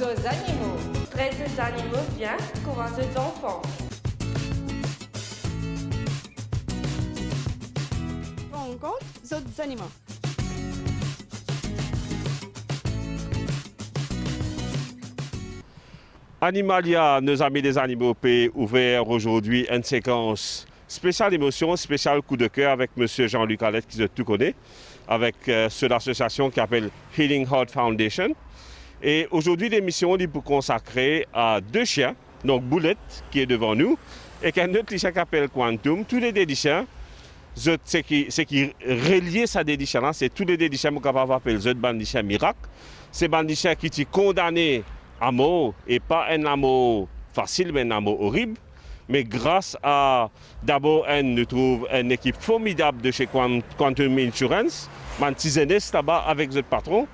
Zos animaux. Traite des animaux bien, commence les enfants. Rencontre d'autres animaux. Animalia, nos amis des animaux, peut ouvert aujourd'hui une séquence spéciale émotion, spécial coup de cœur avec M. Jean-Luc Alette, qui se tout connaît, avec ceux de l'association qui s'appelle Healing Heart Foundation. Et aujourd'hui, l'émission est pour consacrer à deux chiens, donc Boulette, qui est devant nous, et qu'un autre chien qui s'appelle Quantum. Tous les deux chiens, ce qui relie ça des chiens, c'est tous les deux chiens qu'on peut appeler les autres chiens miracle. C'est des chiens qui sont condamnés à mort, et pas un amour facile, mais un amour horrible. Mais grâce à, d'abord, nous trouvons une équipe formidable de chez Quantum Insurance, un petit là-bas avec notre patron.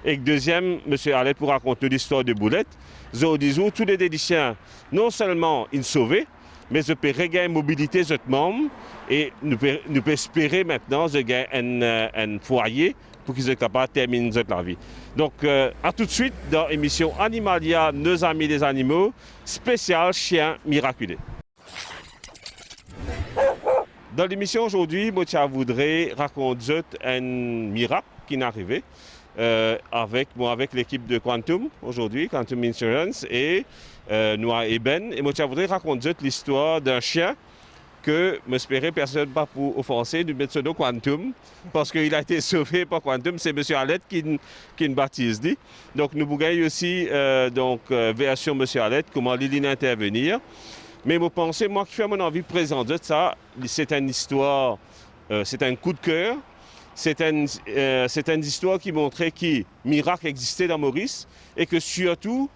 Et deuxième, M. Alette pour raconter l'histoire de Boulette. Ils disent tous les dédiciens, non seulement ils sauvés, mais ils peuvent regagner mobilité de notre membre et nous pouvons espérer maintenant de gagner un foyer pour qu'ils soient capables de terminer leur vie. Donc, à tout de suite dans l'émission Animalia, nos amis des animaux, spécial chien miraculé. Dans l'émission aujourd'hui, je voudrais raconter un miracle qui est arrivé. Avec l'équipe de Quantum aujourd'hui, Quantum Insurance et Noah et Ben. Et moi, je voudrais raconter l'histoire d'un chien que m'espérais personne pas pour offenser du mettre de Quantum parce qu'il a été sauvé par Quantum. C'est M. Alette qui nous baptise. Donc nous voulons aussi version M. Alette, comment il intervenir. Mais je pense, moi qui fais mon envie de présenter ça, c'est une histoire, c'est un coup de cœur. C'est une histoire qui montrait que miracle existait dans Maurice et que surtout,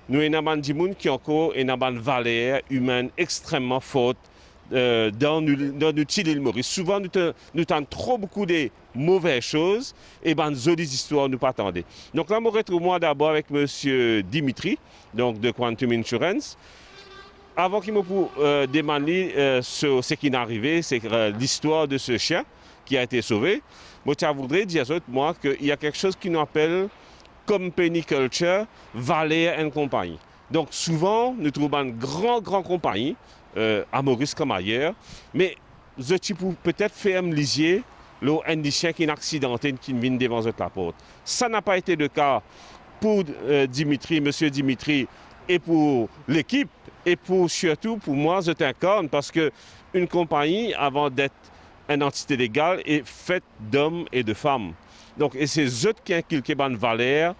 nous avons des gens qui ont encore une valeur humaine extrêmement forte dans notre île Maurice. Souvent, nous avons trop beaucoup de mauvaises choses et des histoires nous pas attendaient. Donc là, je me retrouve d'abord avec M. Dimitri, donc de Quantum Insurance. Avant qu'il me demande ce qui est arrivé, c'est l'histoire de ce chien qui a été sauvé. Moi, je voudrais dire moi qu'il y a quelque chose qui nous appelle company culture, valeur et compagnie. Donc souvent, nous trouvons une grande compagnie, à Maurice comme ailleurs, mais je peux peut-être faire un lisier, un chien qui est accidenté, qui vient devant la porte. Ça n'a pas été le cas pour Dimitri, monsieur Dimitri, et pour l'équipe, et surtout pour moi, c'est un cas parce qu'une compagnie, avant d'être une entité légale est faite d'hommes et de femmes. Donc, et c'est eux qui inculquent une valeur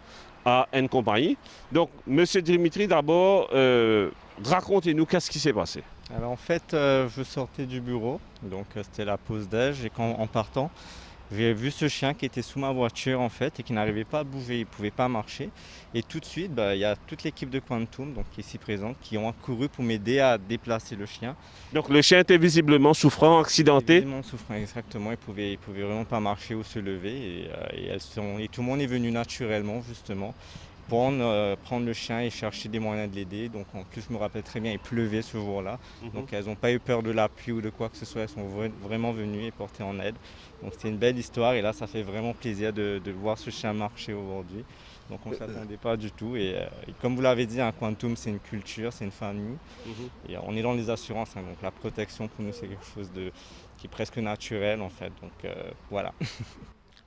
à une compagnie. Donc, M. Dimitri, d'abord, racontez-nous qu'est-ce qui s'est passé. Alors en fait, je sortais du bureau, donc c'était la pause déj, et en partant, j'ai vu ce chien qui était sous ma voiture en fait et qui n'arrivait pas à bouger, il ne pouvait pas marcher. Et tout de suite, il y a toute l'équipe de Quantum, donc ici présente, qui ont accouru pour m'aider à déplacer le chien. Donc le chien était visiblement souffrant, accidenté. Visiblement souffrant, exactement. Il pouvait vraiment pas marcher ou se lever. Et tout le monde est venu naturellement justement prendre le chien et chercher des moyens de l'aider. Donc en plus, je me rappelle très bien, il pleuvait ce jour-là. Donc elles n'ont pas eu peur de la pluie ou de quoi que ce soit. Elles sont vraiment venues et portées en aide. Donc c'était une belle histoire et là, ça fait vraiment plaisir de voir ce chien marcher aujourd'hui. Donc on ne s'attendait pas du tout. Et comme vous l'avez dit, Quantum, c'est une culture, c'est une famille. Et on est dans les assurances. Donc la protection, pour nous, c'est quelque chose qui est presque naturel en fait. Donc voilà.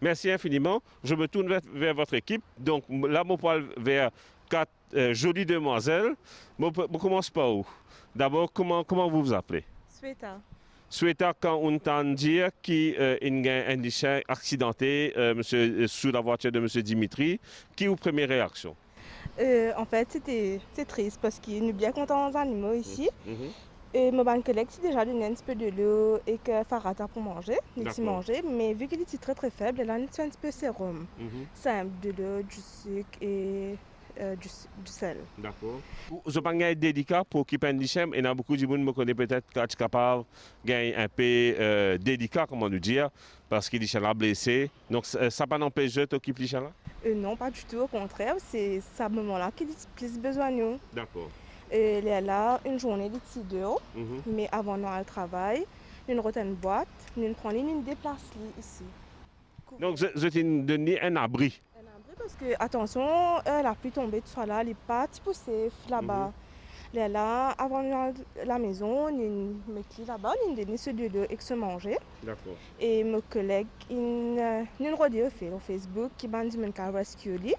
Merci infiniment. Je me tourne vers votre équipe. Donc là, je parle vers 4 jolies demoiselles. Je commence par où? D'abord, comment vous vous appelez? Sweta. Sweta, quand on entend dire qu'il y a un chien accidenté sous la voiture de M. Dimitri, qui est votre première réaction? En fait, c'est triste parce qu'il est bien content des animaux ici. Et mon collègue, c'est déjà donné un petit peu de l'eau et que Farata pour manger, mais vu qu'il est très très faible, elle a un petit peu sérum. Simple, de l'eau, du sucre et du sel. D'accord. Vous avez un dédicat pour qui peine chien et il y a beaucoup de gens qui me connaissent peut-être quand tu es capable de gagner un peu dédicat, comment nous dire, parce qu'il est blessé. Donc ça n'a pas empêché de t'occuper de chien là? Non, pas du tout, au contraire, c'est ce moment-là qu'il a plus besoin de nous. D'accord. Elle est là une journée de 6 dehors, mais avant nous le travail, nous avons une boîte, nous prenons une déplace ici. Donc, je t'ai donné un abri. Un abri parce que, attention, la pluie tombée, tout ça là, les pattes poussées là-bas. Là, avant la maison, on me clés là-bas, on a donné ce lieu et que se manger. D'accord. Et mes collègues, ils ont rodé fait au Facebook qui m'a dit que rescue lui.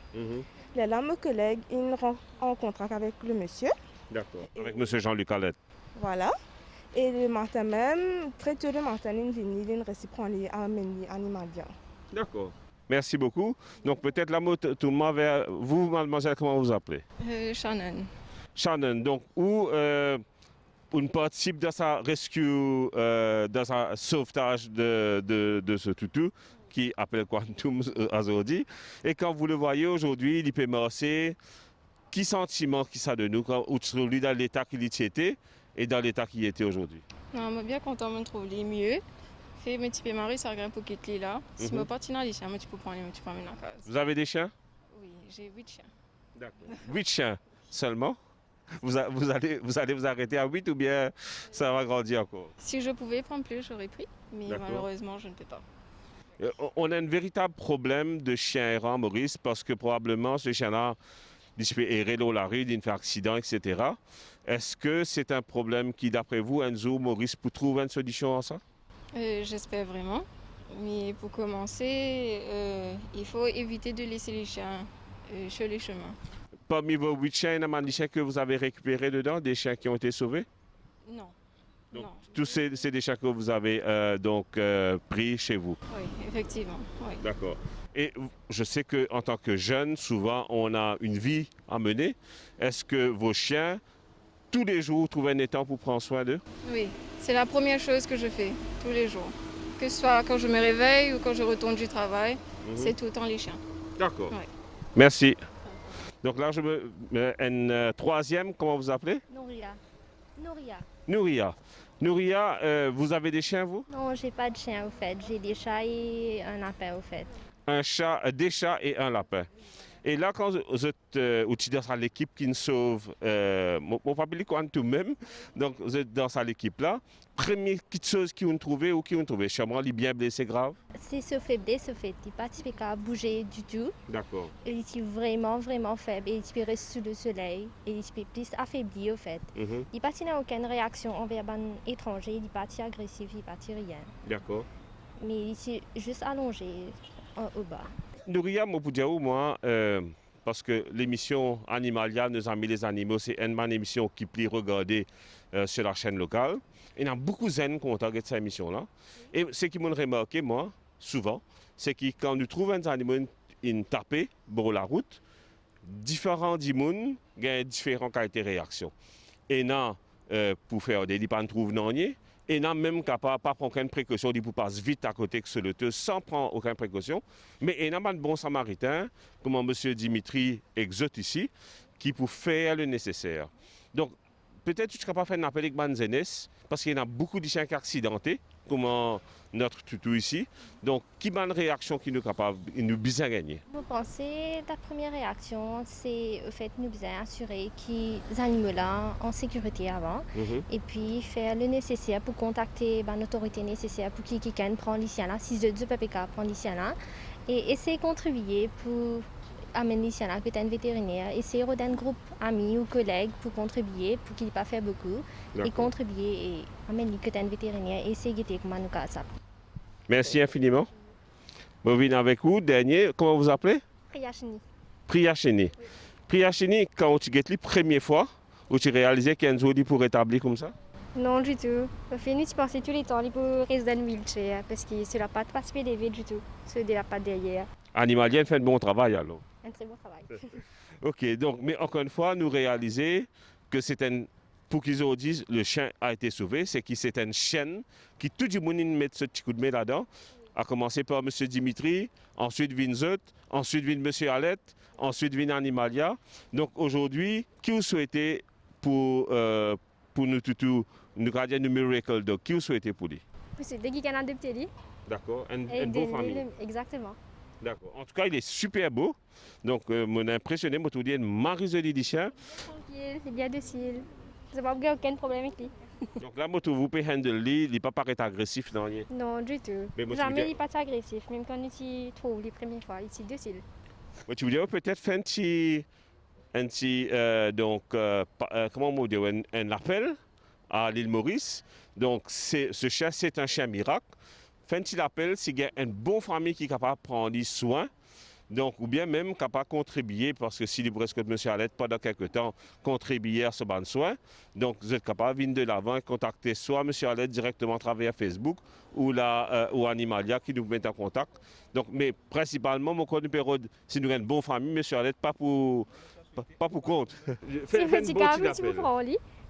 Là, mes collègues, ils rencontrent avec le monsieur. D'accord. Avec M. Jean-Luc Alette. Voilà. Et le matin même, très tôt le matin, ils viennent, ils restent prendre les animaux. D'accord. Merci beaucoup. Donc peut-être la mot tournement vers vous, mademoiselle, comment vous appelez? Shannon. Shannon, donc où on participe dans sa rescue, dans sa sauvetage de ce toutou qui appelle Quantum aujourd'hui. Et quand vous le voyez aujourd'hui, il peut marcher. Qui sentiment qui ça de nous quand on se trouve dans l'état qu'il était et dans l'état qu'il était aujourd'hui? Non, je suis bien content de me trouver mieux. Fait mes petits maris, ça regarde pour quitter là. Si je parti dans les chiens, tu peux prendre les petits dans la case. Vous avez des chiens? Oui, j'ai 8 chiens. D'accord. 8 chiens seulement? Vous allez vous arrêter à 8 ou bien ça va grandir encore? Si je pouvais prendre plus, j'aurais pris. Mais D'accord. malheureusement, je ne peux pas. On a un véritable problème de chiens errants, Maurice, parce que probablement ce chien-là, il peut errer dans la rue, il fait accident, etc. Est-ce que c'est un problème qui, d'après vous, Enzo, Maurice, pour trouver une solution à ça? J'espère vraiment. Mais pour commencer, il faut éviter de laisser les chiens sur les chemins. Parmi vos 8 chiens, il y a des chiens que vous avez récupérés dedans, des chiens qui ont été sauvés? Non. Donc, Non. tous c'est des chiens que vous avez pris chez vous? Oui, effectivement. Oui. D'accord. Et je sais qu'en tant que jeune, souvent, on a une vie à mener. Est-ce que vos chiens, tous les jours, trouvent un temps pour prendre soin d'eux? Oui, c'est la première chose que je fais tous les jours. Que ce soit quand je me réveille ou quand je retourne du travail, c'est tout le temps les chiens. D'accord. Ouais. Merci. Donc là, une troisième, comment vous appelez? Nouria. Nouria. Nouria, vous avez des chiens, vous? Non, j'ai pas de chien au fait. J'ai des chats et un lapin au fait. Des chats et un lapin. Et là, quand vous êtes dans l'équipe qui nous sauve, mon papa Quantum même, donc vous êtes dans l'équipe-là, première petite chose qu'ils ont trouvé ou qui ont trouvé, sûrement il est bien blessé grave? C'est ce faible, ce fait. Il pas typique à bouger du tout. D'accord. Il est vraiment, vraiment faible. Et il reste sous le soleil. Et il est plus affaibli au fait. Il n'a aucune réaction envers un étranger. Il n'est pas agressif, il n'est pas rien. D'accord. Mais il est juste allongé au bas. Nouria Mopoudiaou, moi, parce que l'émission Animalia, nos amis les animaux, c'est une émission qui plie regarder sur la chaîne locale. Il y a beaucoup de gens qui ont regardé cette émission-là. Et ce qui m'a remarqué, moi, souvent, c'est que quand nous trouvons un animal tapé sur la route, différents animaux ont différentes qualités de réaction. Et là, pour faire des lipas, on trouve non. Et n'a même capable pas prendre aucune précaution, il passe vite à côté que ce le sans prendre aucune précaution. Mais il y a un bon samaritain, comme M. Dimitri exote ici, qui peut faire le nécessaire. Donc, peut-être que tu ne seras pas faire un appel avec Banzenes, parce qu'il y a beaucoup de chiens qui sont accidentés, comme notre toutou ici. Donc, qui a une réaction qui nous capable, il nous bien gagner. Vous pensez, la première réaction, c'est au fait nous bien assurer que les animaux-là en sécurité avant, et puis faire le nécessaire pour contacter l'autorité nécessaire pour qu'ils prennent les chiens là, si je peux pas prendre les chiens là, et essayer de contribuer pour amener les chiens là, peut-être un vétérinaire, essayer d'un groupe amis ou collègues pour contribuer, pour qu'ils ne pas faire beaucoup, et contribuer et amener peut-être un vétérinaire et essayer de guetter comment nous ça. Merci infiniment. Je viens avec vous. Dernier, comment vous appelez? Priyashini. Priyashini. Oui. Priyashini, quand tu es la première fois, où tu réalisais qu'il y a un jour pour établir comme ça? Non, du tout. Au final, tu pensais tous les temps pour rester dans le wheelchair parce que c'est la patte pas se lever du tout. C'est de la patte derrière. Animalien fait un bon travail alors. Un très bon travail. Ok, donc, mais encore une fois, nous réaliser que c'est un. Pour qu'ils ont dit le chien a été sauvé, c'est que c'est une chaîne qui tout le monde met ce petit coup de main là-dedans. A commencé par M. Dimitri, ensuite Vinzot, ensuite vient M. Alette, ensuite vient Animalia. Donc aujourd'hui, qui vous souhaitez pour nous tout, nous gardiens de Miracle Dog, qui vous souhaitez pour lui? C'est des qui ont adopté lui. D'accord, une bonne famille. Exactement. D'accord. En tout cas, il est super beau. Donc, m'ont impressionné, moi tout dit, une marie de chien. Tranquille, c'est bien docile. J'ai pas aucun problème avec lui. Donc la moto, vous pouvez handle lui, il ne pas paraître agressif dans rien. Non, du tout. Mais moi, Jamais il n'est pas agressif, même quand il trouve les premières fois, il est docile. Mais tu veux dire peut-être faire comment on dit, un appel à l'île Maurice. Donc ce chien, c'est un chien miracle. Fait un petit appel s'il y a une bonne famille qui est capable de prendre soin. Donc, ou bien même capable de contribuer, parce que si les presque de M. Alette, pendant quelques temps, contribuer à ce ban de soins, donc vous êtes capable de venir de l'avant et contacter soit M. Alette directement à travers Facebook ou Animalia qui nous met en contact. Donc, mais principalement, mon code numéro, si nous avons une bonne famille, M. Alette, pas pour compte. C'est un petit cas, un petit peu franc,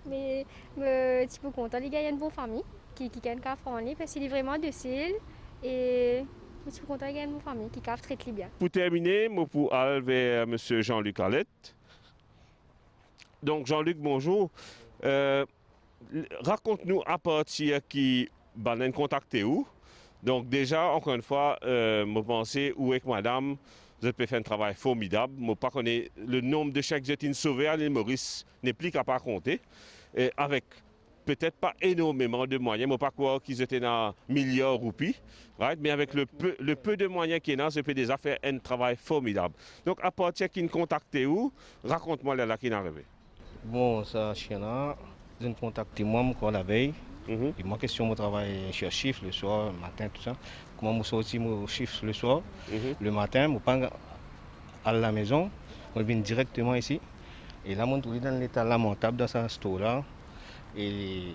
mais un petit peu content. Il y a une bonne famille qui a un cas franc, parce qu'il est vraiment docile et. Je suis content qu'il y ait une famille qui traite bien. Pour terminer, je pour aller vers M. Jean-Luc Alette. Donc, Jean-Luc, bonjour. Raconte-nous à partir qui va contacter où. Donc, déjà, encore une fois, je pense où avec madame, vous avez fait un travail formidable. Je ne connais pas le nombre de chèques que vous avez sauvés à l'île Maurice, n'est plus capable de compter. Et avec peut-être pas énormément de moyens, je ne sais pas quoi qu'ils étaient dans milliards de roupies, right? Mais avec le peu de moyens qu'il y a, ça peut déjà faire un travail formidable. Donc, à partir de qui nous contactez où, raconte-moi là qui est arrivé. Bon, ça, chien-là, je me contacté moi encore la veille. Et moi, question, mon travail sur chiffre le soir, le matin, tout ça. Comment je sorti mon chiffre le soir, le matin, je ne pas à la maison, je viens directement ici. Et là, je suis dans l'état lamentable dans ce store-là. Et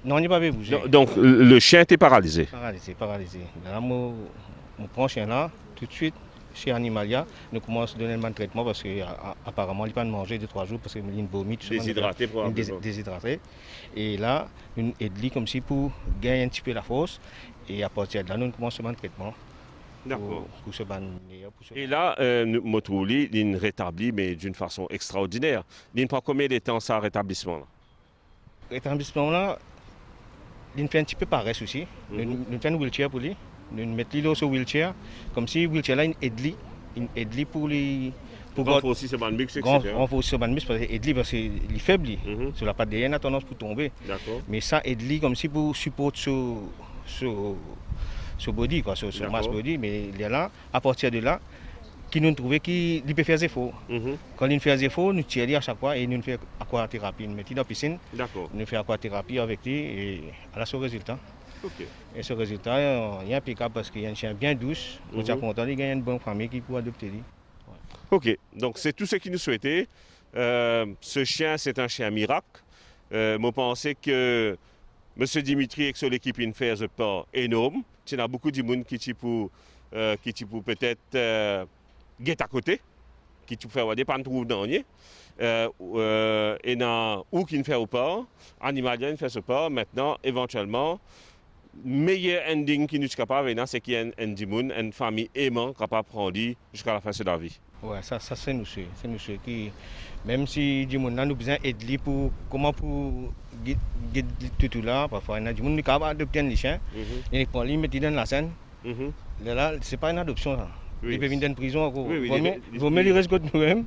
non, il n'est pas bougé. Donc, le chien était paralysé. Paralysé. Là, je prends le chien là, tout de suite, chez Animalia, nous commençons à donner le traitement parce qu'apparemment, il n'a pas mangé 2-3 jours parce qu'il a une vomit. Déshydraté, probablement. Déshydraté. Et là, nous aide comme si pour gagner un petit peu la force. Et à partir de là, nous commençons le traitement. D'accord. Pour ce ban. Et là, Motrouli, il rétablit, mais d'une façon extraordinaire. Il prend combien de temps ça, rétablissement-là? Rétablissement-là, il fait un petit peu pareil aussi. Nous fait un wheelchair pour lui. Nous mettons sur wheelchair, comme si wheelchair-là, il aide lui pour les. Pour renforcer ce ban de muscle, etc. Renforcer ce ban de muscle parce qu'il est faible. Sur la patte derrière, il a tendance pour tomber. D'accord. Mais ça aide lui comme si pour supporter ce body, quoi, ce mass body. Mais il est là, à partir de là, qui nous trouvait qu'il peut faire des efforts. Quand il fait des efforts, nous tirons à chaque fois et nous faisons aquathérapie. Nous mettons dans la piscine, nous faisons aquathérapie avec lui et à la ce résultat. Okay. Et ce résultat, il est impeccable parce qu'il y a un chien bien douce. On est content, il y a une bonne famille qui peut adopter lui. Ouais. Ok, donc c'est tout ce qu'il nous souhaitait. Ce chien, c'est un chien miracle. Je pensais que M. Dimitri et son équipe ont fait un pas énorme. Il y a beaucoup de monde qui peut peut-être guette à côté, qui peut faire des pannes trouver dans et ou qui ne fait pas, Animalia ne fait pas. Maintenant, éventuellement, meilleur ending qui nous est capable, c'est qu'il y a une famille aimante capable de prendre jusqu'à la fin de la vie. Oui, ça c'est nous qui, même si du monde nous besoin d'aider pour comment pour guider tout là, parfois il y a du monde qui est capable d'adopter un chien, il prend lui mettre dans la scène. Là, c'est pas une adoption ça. Il peut venir dans prison encore. Il vaut mieux les rester nous-mêmes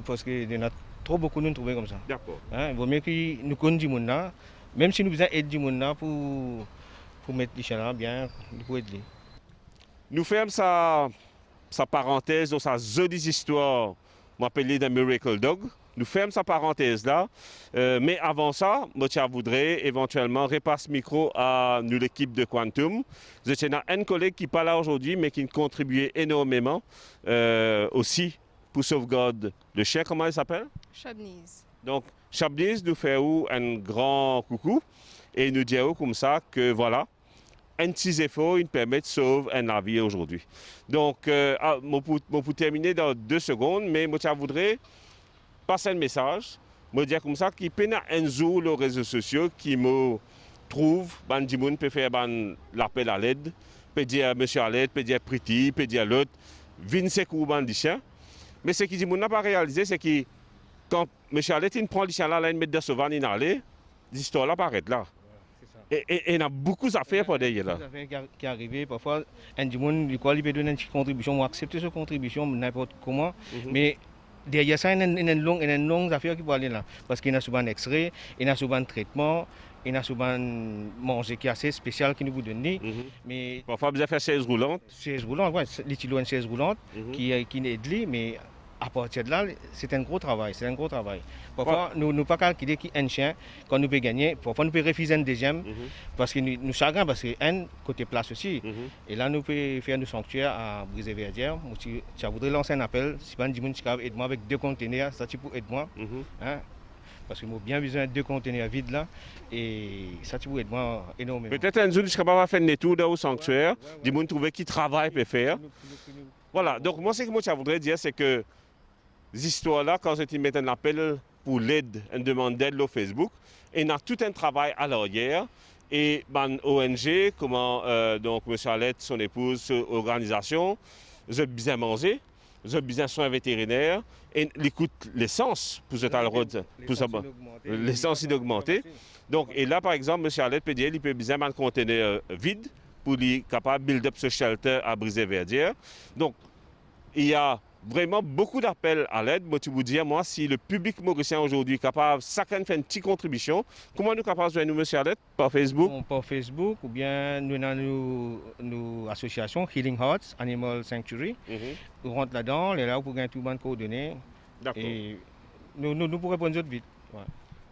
parce qu'il y en a trop beaucoup de nous trouver comme ça. D'accord. Il vaut mieux que nous connaissions du monde là, même si nous besoin d'aider du monde là pour mettre les chiens là bien, pour aider. Nous faisons sa parenthèse dans sa jolie histoire, m'appelée The Miracle Dog. Nous fermons sa parenthèse là. Mais avant ça, je voudrais éventuellement repasser le micro à nous, l'équipe de Quantum. J'ai un collègue qui n'est pas là aujourd'hui, mais qui contribuait énormément aussi pour sauvegarder le chien. Comment il s'appelle? Chabnise. Donc, Chabnise nous fait un grand coucou et nous dit comme ça que un petit effort, il permet de sauver un navire aujourd'hui. Donc, pour terminer dans 2 secondes, mais je voudrais passer un message, me dire comme ça, qu'il peut y avoir un jour les réseaux sociaux qui me trouve, des gens peut faire l'appel à l'aide, peut dire monsieur à l'aide, peut dire Priti, peut dire l'autre, vin secours des chiens. Mais ce que les gens n'ont pas réalisé, c'est que quand monsieur à l'aide, il prend les chiens là, il met dans ce van, il allait, l'histoire là apparaît là. Et il y a beaucoup d'affaires pour derrière là. Des affaires qui arrivent, parfois, un du monde, il peut donner une contribution, on accepte cette contribution n'importe comment, mais derrière ça, il y a une longue affaire qui peut aller là. Parce qu'il y a souvent un extrait, il y a souvent un traitement, il y a souvent manger qui est assez spécial qui nous vous donne. Mais Parfois, vous avez fait 16 roulantes. 16 roulantes, oui, l'utilo une 16 roulante qui aide, mais à partir de là, c'est un gros travail. Parfois, nous ne pas calculer qu'un chien, quand nous peut gagner, parfois nous peut refuser un deuxième, parce que nous chagrin, parce qu'un côté place aussi. Et là, nous pouvons faire nos sanctuaires à Brisé-Verdière. Je voudrais lancer un appel, si pas aide-moi avec 2 conteneurs, ça tu peux aider-moi. Parce que j'ai bien besoin de 2 conteneurs vides là, et ça tu peux aider-moi énormément. Peut-être un jour, je suis capable de faire un tour dans le sanctuaire, du monde trouver qui travaille peut faire. Voilà, donc moi, ce que je voudrais dire, c'est que ces histoires-là, quand je mets un appel pour l'aide, une demande d'aide au Facebook, il y a tout un travail à l'arrière. Et ben, ONG, comment donc M. Alette, son épouse, son organisation, j'ai bien mangé, j'ai bien soins vétérinaires, et il coûte l'essence pour ce tal road, l'essence est augmentée. Donc, et là, par exemple, M. Alette peut dire qu'il peut bien un conteneur vide pour lui capable de build up ce shelter à Brisé-Verdière. Donc, il y a vraiment beaucoup d'appels à l'aide. Moi, tu vous dis, moi, si le public mauricien aujourd'hui est capable, chacun fait une petite contribution, comment nous sommes capables de joindre nous, M. Alette, par Facebook? Par Facebook, ou bien nous avons nos associations, Healing Hearts, Animal Sanctuary. Nous rentrons là-dedans, on est là pour gagner tout le monde coordonnées. D'accord. Et nous pourrons répondre vite. Ouais.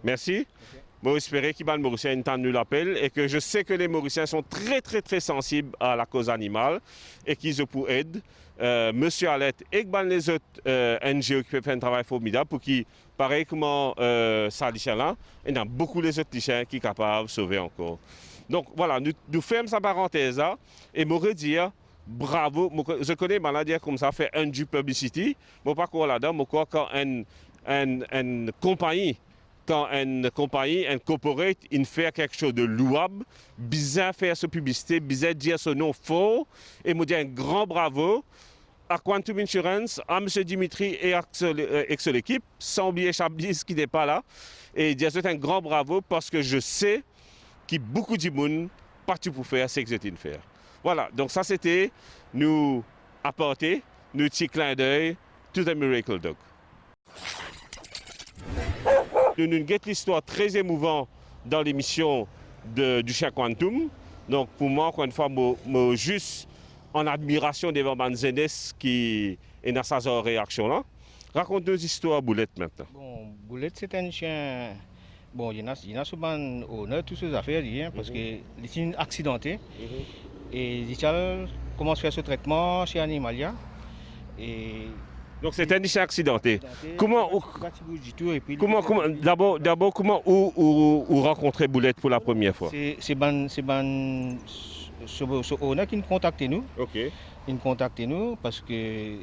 Merci. Moi, j'espère que les Mauriciens entendent l'appel et que je sais que les Mauriciens sont très, très, très sensibles à la cause animale et qu'ils ont pour aide. Monsieur Alette et les autres NGO qui peuvent faire un travail formidable pour qu'ils, pareil comme ça, là, il y a beaucoup les autres lichens qui sont capables de sauver encore. Donc voilà, nous fermons cette parenthèse là et je dire bravo. Je connais maladie comme ça, fait un du publicity. Je pas quoi là-dedans, mais quoi quand une compagnie. Quand une compagnie, un corporate, il fait quelque chose de louable, bien faire sa publicité, bien dire son nom fort, et me dire un grand bravo à Quantum Insurance, à M. Dimitri et à son équipe, sans oublier Chablis qui n'est pas là, et dire un grand bravo parce que je sais qu'il y a beaucoup de monde partout pour faire ce que j'ai faire. Voilà, donc ça c'était nous apporter, nous petit clin d'œil, to the Miracle Dog. Nous avons une histoire très émouvante dans l'émission du chien Quantum. Donc pour moi, encore une fois, je suis juste en admiration devant ma jeunesse qui est dans sa réaction là. Raconte-nous l'histoire Boulette maintenant. Bon, Boulette c'est un chien. Bon, il y en a souvent honneur toutes ces affaires parce qu'il est accidenté. Et il commence à faire ce traitement chez Animalia. Et donc c'est un chien accidenté. D'abord, comment vous rencontrez Boulette pour la première fois? C'est ce honneur qui nous contacte nous. Ok. Il nous contacte nous parce que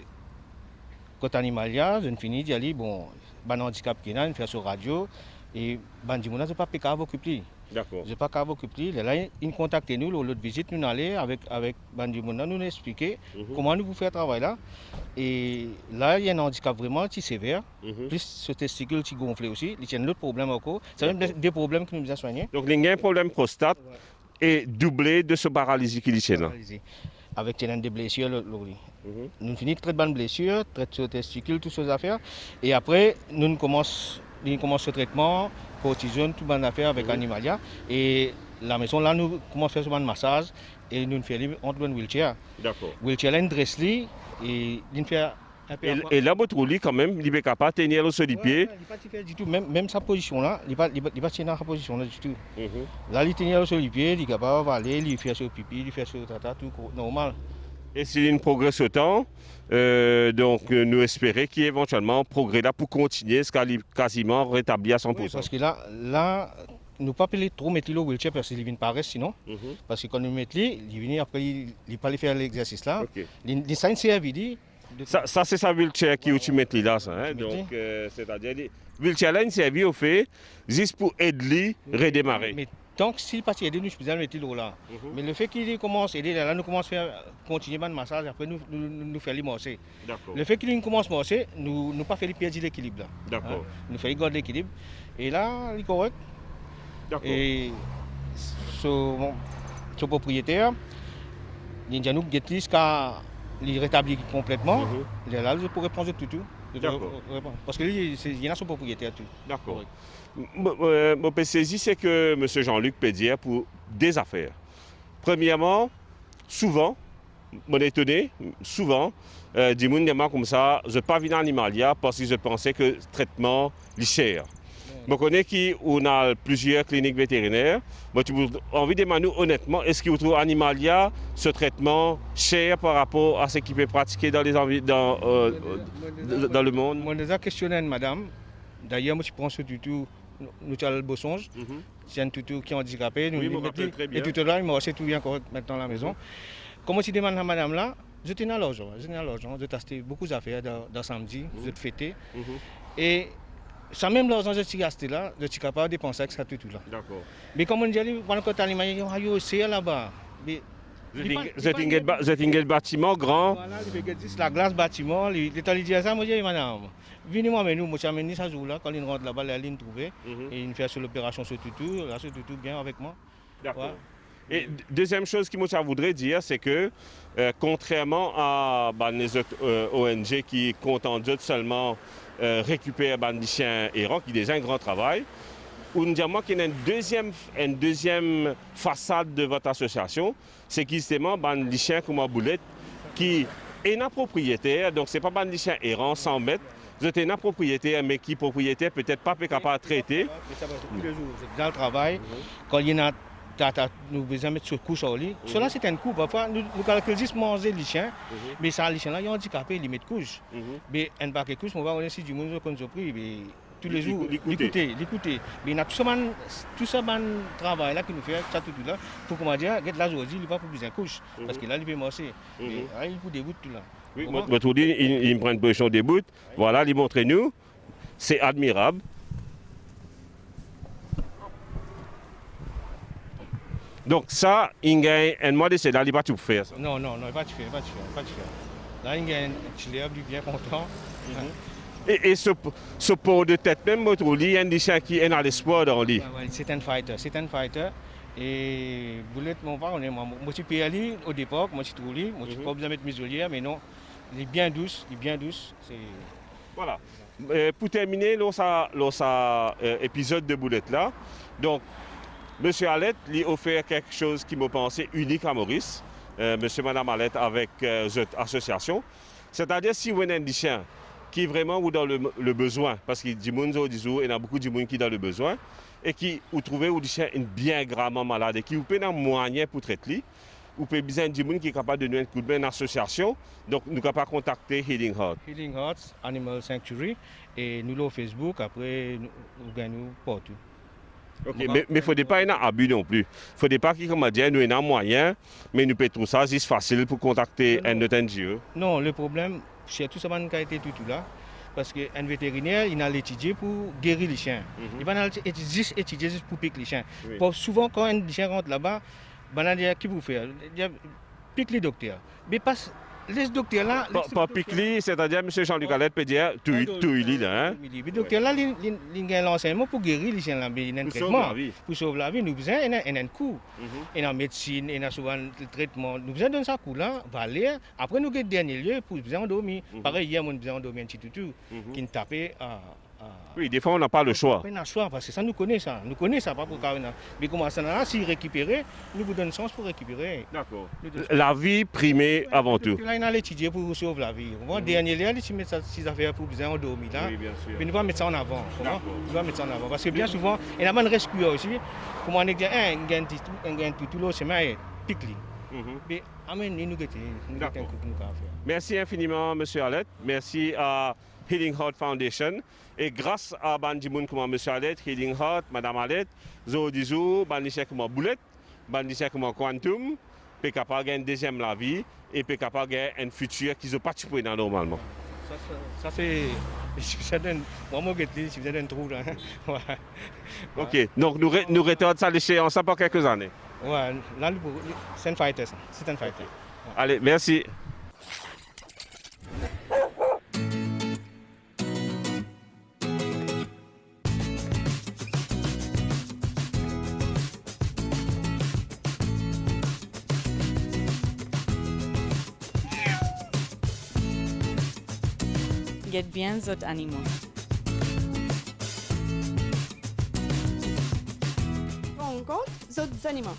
quand Animalia, je finis d'y aller, bon, un handicap qui a, il fait sur radio et Bandimouna, je n'ai pas pu occuper. D'accord. Je n'ai pas qu'à occuper. Là, il nous contacte nous, l'autre visite, nous allons avec Bandimouna, nous expliquer comment nous pouvons faire travail là. Et là, il y a un handicap vraiment qui sévère, plus ce testicule qui gonfle aussi. Il y a un autre problème encore. C'est même des problèmes que nous avons soignés. Donc, il y a un problème prostate et doublé de ce paralysie qu'il y a là. Avec des blessures, nous finissons très bonnes blessures, traite sur testicule, toutes ces affaires. Et après, nous commençons ce traitement, cortisone, tout bonne affaire avec Animalia. Et la maison là, nous commençons à faire un massage et nous faisons entre un wheelchair. D'accord. Wheelchair là, une dresse et il fait un peu. Et là, votre lit quand même, il n'est pas capable de tenir sur les pieds. Il n'est pas du tout, même sa position là, il n'est pas tenir dans sa position là du tout. Là, il tenir sur les pieds, il est capable d'aller, il fait sur pipi, il fait sur tata, tout normal. Et s'il y a une progrès au temps, donc nous espérons qu'il y ait éventuellement un progrès là pour continuer, ce qu'il quasiment rétabli à 100%. Oui, parce que là nous ne pouvons pas trop mettre le wheelchair parce qu'il ne vient pas rester sinon. Parce que quand nous mettons il vient après, il ne peut pas faire l'exercice là. Il s'est servi. Ça c'est sa wheelchair qui tu mets là. Hein? Donc c'est-à-dire, wheelchair là, il servi au fait juste pour aider à redémarrer. Donc, s'il n'est pas aidé, nous pouvons mettre l'eau là. Mais le fait qu'il commence à aider, là, nous commençons à continuer le massage, après nous faisons marcher. Le fait qu'il commence à marcher, nous ne pas faire perdre l'équilibre. D'accord. Nous faisons garder l'équilibre. Et là, il est correct. Et ce propriétaire, il nous jusqu'à il rétablit complètement, là, je pourrais prendre tout. D'accord. Parce qu'il y en a son propriétaire tout. D'accord. Mon saisi, c'est que M. Jean-Luc Pédière pour des affaires. Premièrement, souvent, je suis étonné, souvent, des gens comme ça, je ne pas venir en animalia parce que je pensais que le traitement est cher. Je connais qu'on a plusieurs cliniques vétérinaires. Mais tu as envie de demander honnêtement, est-ce que vous trouvez animalia ce traitement cher par rapport à ce qui peut pratiquer dans le monde? Moi, déjà questionné madame. D'ailleurs, moi, je pense que tout, nous avons le beau songe. C'est un toutou qui est handicapé. Oui, je me rappelle très bien. Et tout là, il m'a acheté tout bien encore maintenant à la maison. Comment tu demandes à madame là, je tenais à l'argent. Je t'ai acheté beaucoup d'affaires dans samedi, je te fêtais. Et sans même l'argent que j'ai acheté là, je suis capable de dépenser avec ça tout là. D'accord. Mais comme on dit, pendant que tu as l'image, il y a aussi là-bas. Vous êtes un bâtiment grand. Voilà, la glace bâtiment, l'État dit à ça, moi je dis, madame, venez-moi avec nous, moi j'ai amené ça jour là, quand il rentre là-bas, la ligne trouvée, et il fait sur l'opération sur toutou, là sur toutou bien avec moi. D'accord. Et deuxième chose que moi je voudrais dire, c'est que contrairement à les autres ONG qui contentent seulement récupérer les chiens errants, qui déjà un grand travail, ou nous disons qu'il y a une deuxième façade de votre association, c'est justement les chiens comme Boulette qui est un propriétaire, donc ce n'est pas des chiens errants 100 mètres, c'est un propriétaire, mais qui propriétaire peut-être pas capable de traiter. Tous les jours, c'est dans le travail, quand il y en a nous besoin mettre sur couche au lit. Cela c'est un coup. Parfois nous calculons juste manger les chiens, mais ça les chiens là ils sont handicapés, ils mettent couche. Mais un paquet couche, on va voir si du monde qu'on se prie, mais tous les jours l'écouter. Mais il y a tout ça travail là qui nous fait ça tout là pour comment dire, la journée il va pour besoin couche parce que là il peut marcher. Il peut debout tout là. Oui, votre dit il prend une position debout. Voilà, il montre nous. C'est admirable. Donc ça, il y a un mois de c'est là, il va tout faire ça. Non, il va pas tout faire. Là, il y a un chilé bien content. Et ce pot de tête même, il y a un chien qui est dans l'espoir dans lui. C'est un fighter. Et Boulette, mon père, moi je suis PLI au départ, moi je suis troulé, moi je suis pas besoin de mettre mes olières, mais non, il est bien douce. Voilà. Pour terminer, l'épisode de Boulette là, donc, Monsieur Alette lui a offert quelque chose qui me pensait unique à Maurice, Monsieur et Madame Alette avec cette association. C'est-à-dire si vous avez un chien qui est vraiment dans le besoin, parce qu'il y a beaucoup de gens qui sont dans le besoin, et qui vous trouvez un chien bien gravement malade, et qui vous peut un moyen pour traiter, vous pouvez besoin de gens qui sont capables de nous donner un coup de main, une association, donc nous sommes capables de contacter Healing Heart. Healing Heart, Animal Sanctuary, et nous l'avons Facebook, après nous gagnons partout. Okay, mais il ne faut pas un abus non plus. Il ne faut pas qu'il nous ait un moyen, mais nous pouvons tout ça, c'est facile pour contacter un autre NGO. Non, le problème, c'est tout ça qui a été tout là. Parce qu'un vétérinaire, il a l'étudié pour guérir les chiens. Il va juste étudier pour piquer les chiens. Oui. Souvent, quand un chien rentre là-bas, il va dire, qu'est-ce que vous faites? Pique les docteurs. Mais pas les docteurs là. Pas piquer, c'est-à-dire M. Jean-Luc Alette peut dire tout il est là. Les docteurs là, ils ont l'enseignement pour guérir les chiens là. Mais il y a un traitement. Pour sauver la vie, nous avons un coup. Il y a la médecine, il y a souvent le traitement. Nous avons donné ça coup là, valer. Après, nous avons le dernier lieu pour nous endormir. Pareil, hier, nous avons endormi un petit toutou qui nous tapait à. Oui, des fois on n'a pas le choix. On a le choix parce que ça nous connaît ça. Nous connaît ça pas pour Carina. Mais comment ça là, s'il récupérer, nous vous donne chance pour récupérer. D'accord. La vie primée avant tout. Là, il a l'étudier pour sauver la vie. Moi, dernier lieu, il met ses affaires pour bien endormir là. Oui, bien sûr. Mais nous allons mettre ça en avant. Nous allons mettre ça en avant parce que bien souvent, il y a un rescue aussi. Comment on est un gain tout l'autre chemin pique-lui. Mais amen, nous gagnons. Merci infiniment, Monsieur Alette. Merci à Healing Heart Foundation. Et grâce à Bandimoun comme M. Alette, Healing Heart, Mme Alette, Zoodizou, Bandichet comme Boulette, Bandichet comme Quantum, peut capable de gagner une deuxième la vie et peut capable de gagner un futur qu'ils n'ont pas tué normalement. Ça c'est. Moi, je suis un trou là. Ok, donc nous retardons ça l'échéance pour quelques années. Ouais, là, c'est un fighter. C'est un fighter. Allez, merci. get bien les animaux. Rencontre les animaux.